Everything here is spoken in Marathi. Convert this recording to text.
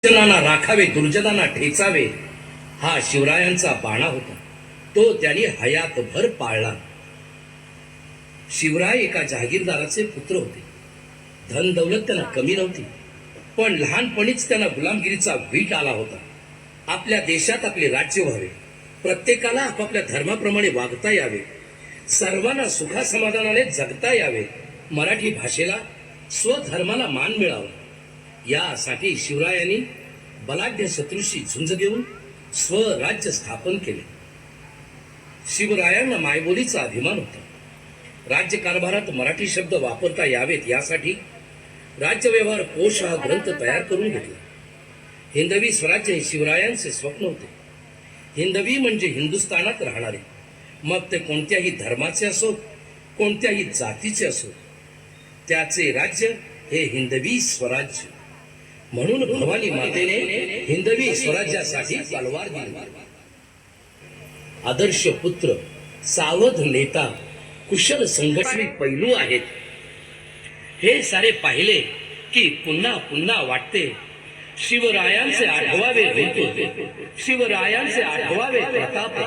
दुर्जनांना राखावे, दुर्जनांना ठेचावे, हा शिवरायांचा बाणा होता. तो त्यांनी हयातभर पाळला. शिवराय एका जहागीरदाराचे पुत्र होते. धन दौलत त्यांना कमी नव्हती, पण लहानपणीच त्यांना गुलामगिरीचा वीट आला होता. आपल्या देशात आपले राज्य व्हावे, प्रत्येकाला आपापल्या धर्माप्रमाणे वागता यावे, सर्वांना सुखासमाधानाने जगता यावे, मराठी भाषेला स्वधर्माला मान मिळावा, यासाठी शिवरायांनी बलाढ्य शत्रूशी झुंज देऊन स्वराज्य स्थापन केले. शिवरायांना मायबोलीचा अभिमान होता. राज्यकारभारात मराठी शब्द वापरता यावेत यासाठी राज्य व्यवहार कोश हा ग्रंथ तयार करून घेतला. हिंदवी स्वराज्य हे शिवरायांचे स्वप्न होते. हिंदवी म्हणजे हिंदुस्थानात राहणारे, मग ते कोणत्याही धर्माचे असो, कोणत्याही जातीचे असो, त्याचे राज्य हे हिंदवी स्वराज्य. म्हणून भवानी मातेने हिंदवी स्वराज्यासाठी तलवार दिली. आदर्श पुत्र, सावध नेता, कुशल संघटनिक पैलू आहेत. हे सारे पाहिले की पुन्हा पुन्हा वाटते शिवरायांचे आठवावे ऋतू, शिवरायांचे आठवावे प्रताप.